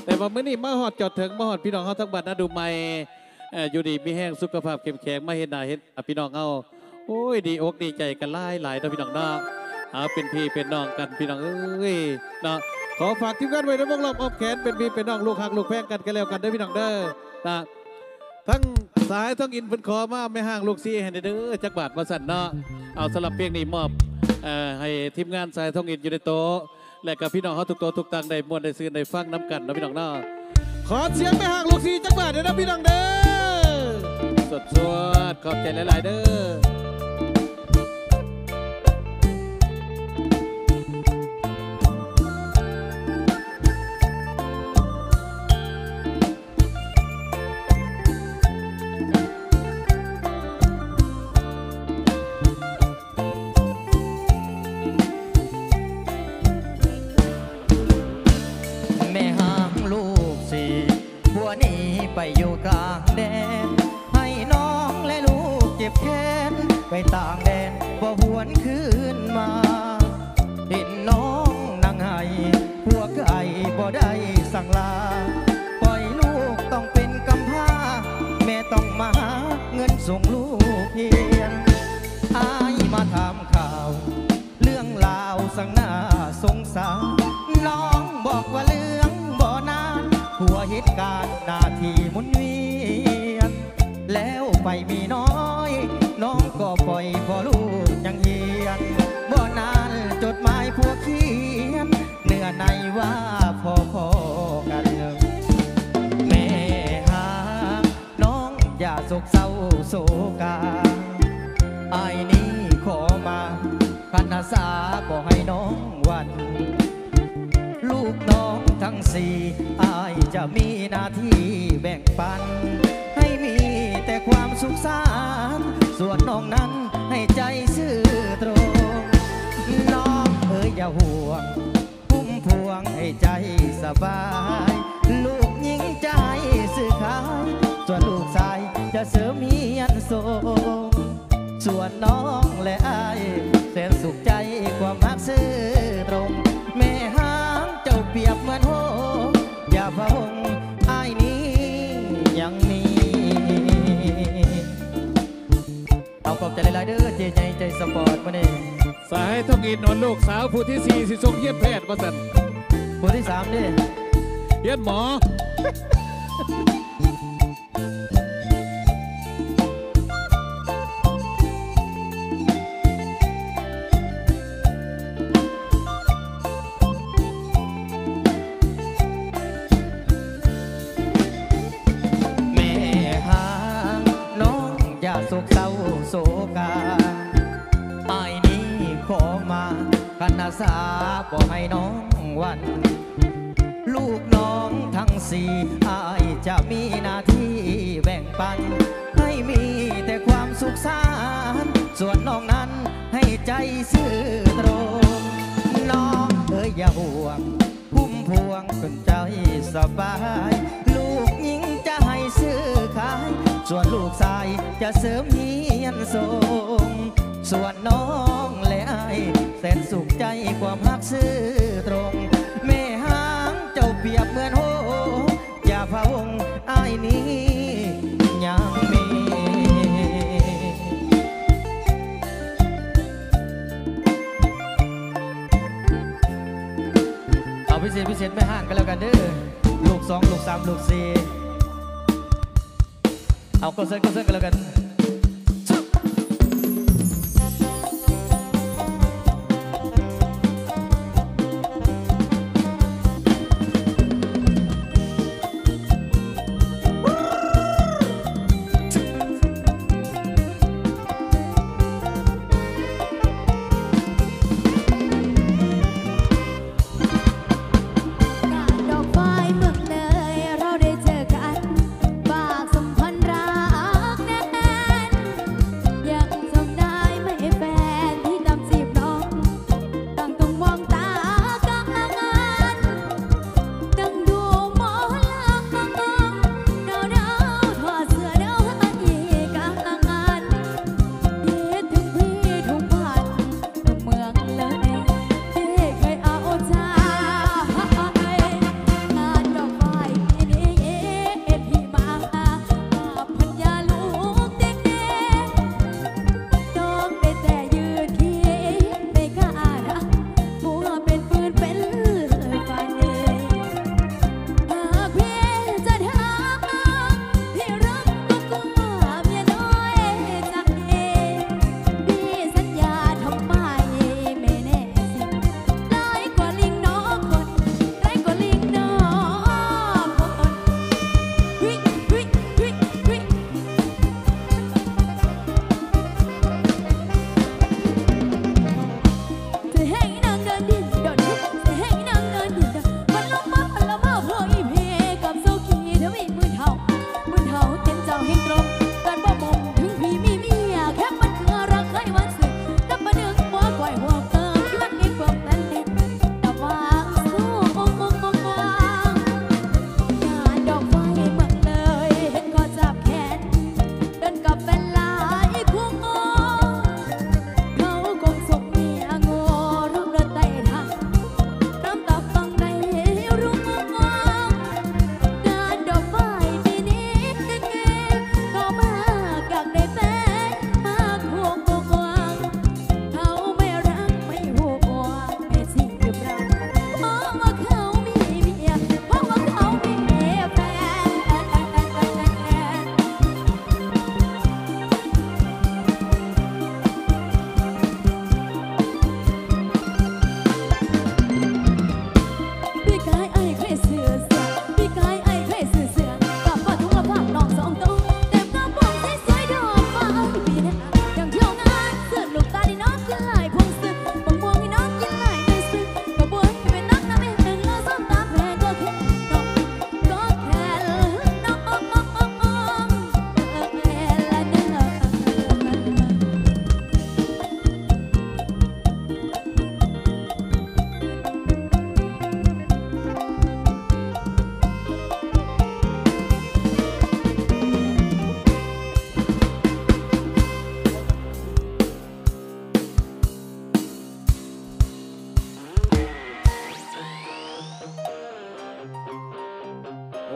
แต่ว่ามื้อนี้มาฮอดจอดถึงมาฮอดพี่น้องเฮาทั้งบ้านนะดูใหม่อยู่ดีมีแห้งสุขภาพเข้มแข็งมาเห็นหน้าเห็นพี่น้องเฮาโอ้ยดีอกดีใจกันหลายเนาะพี่น้องเนาะเป็นพี่เป็นน้องกันพี่น้องเอ้ยเนาะขอฝากทีมงานไว้ในวงล้อมอ้อมแขนเป็นพี่เป็นน้องลูกหักลูกแพงกันแล้วกันเด้อพี่น้องเด้อนะทั้งสายทั้งอินเพิ่นขอมาไม่ห่างลูกซีให้เด้อจักบาทมาสั่นเนาะเอาสำหรับเพลงนี้มอบให้ทีมงานสายท้องอินอยู่ในโต๊ะและกับพี่น้องเขาทุกโต๊ะทุกตังได้มวนได้ซื้อได้ฟังน้ำกันนะพี่น้องเนาะขอเสียงไม่ห่างลูกซีจักบาทเด้อพี่น้องเด้อสดขอบใจหลายๆเด้อไปอยู่กลางแดนให้น้องและลูกเจ็บแค้นไปต่างแดนบ่หวนคืนมาเห็นน้องนั่งไห้พวกไก่บ่ได้สั่งลาปล่อยลูกต้องเป็นกำพร้าแม่ต้องมาหาเงินส่งลูกเพียนอายมาถามข่าวเรื่องราวสังน่าสงสารน้องบอกว่าเรื่องบ่นานหัวเหตุการณ์หน้าที่หมุนเวียนแล้วไปมีน้อยน้องก็ปล่อยพอลูกยังเฮียนบ่นานจดหมายพวกเขียนเนื้อในว่าพอกันแม่หาน้องอย่าโศกเศร้าโศกาไอ้นี้ขอมาคันอาสาบอกให้น้องวันลูกน้องทั้งสี่อายจะมีหน้าที่แบ่งปันให้มีแต่ความสุขสันต์ส่วนน้องนั้นให้ใจซื่อตรงน้องเอ๋ยอย่าห่วงพุ่มพวงให้ใจสบายลูกหญิงใจซื่อขายส่วนลูกชายจะเสริมเมียนทรงส่วนน้องและอายแสนสุขใจความรักซื่อตรงแม่หางเจ้าเปรียบเหมือนโหอย่าพะวงอายนี้ยังมีเอาขอบใจหลายๆเด้อเจใจใจสปอร์ตมาเนี่ยสายท้องอินนอนลูกสาวผู้ที่4สิส่งเยี่ยมแพทย์มาสั่นผู้ที่3เนี่ยเยี่ยมหมอโศกเศร้าโศกาไอ้นี้ขอมาคันอาสาบอกให้น้องวันลูกน้องทั้งสี่อายจะมีหน้าที่แบ่งปันให้มีแต่ความสุขสันต์ส่วนน้องนั้นให้ใจซื่อตรงน้องเอ๋ยอย่าห่วงพุ่มพวงจนใจสบายลูกหญิงจะให้ซื้อขายส่วนลูกชายจะเสริมเฮียนทรงส่วนน้องและอายแสนสุขใจความรักซื่อตรงแม่หางเจ้าเปรียบเหมือนโหอย่าพะวงอายนี้ยังมีเอาพิเศษไม่ห่างกันแล้วกันเด้อลูก2ลูก3ลูก4เอาก็เส้นกันแล้วกันฝากสัมพันธ์รักแน่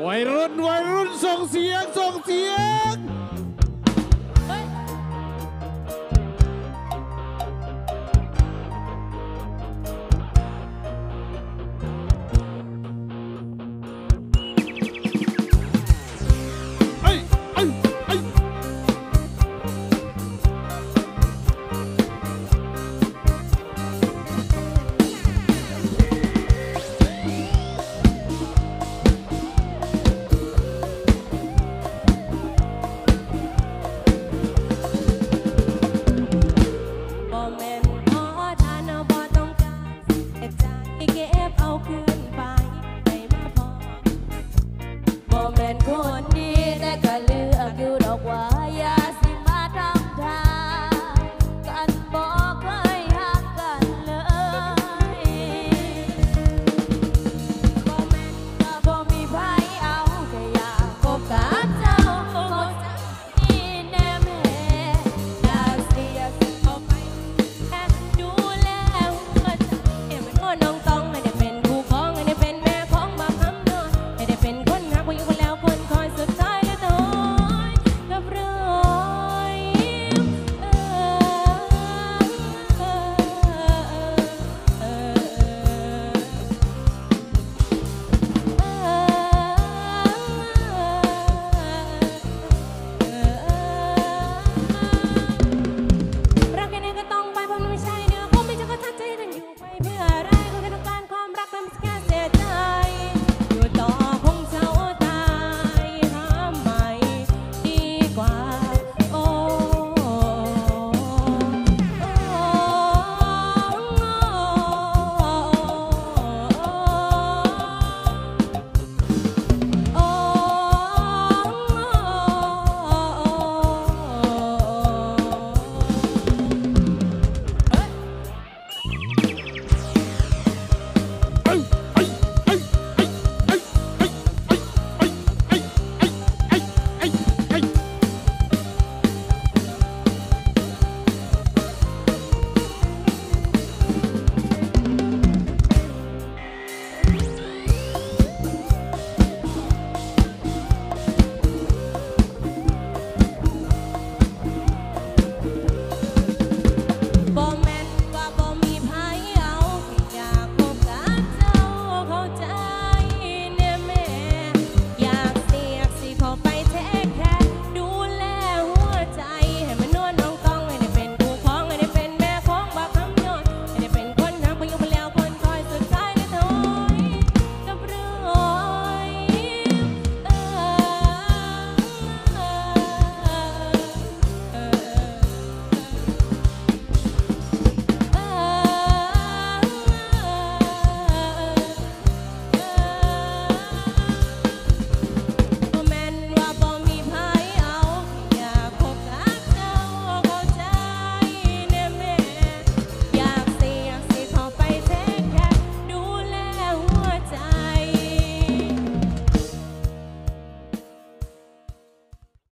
วัยรุ่นส่งเสียง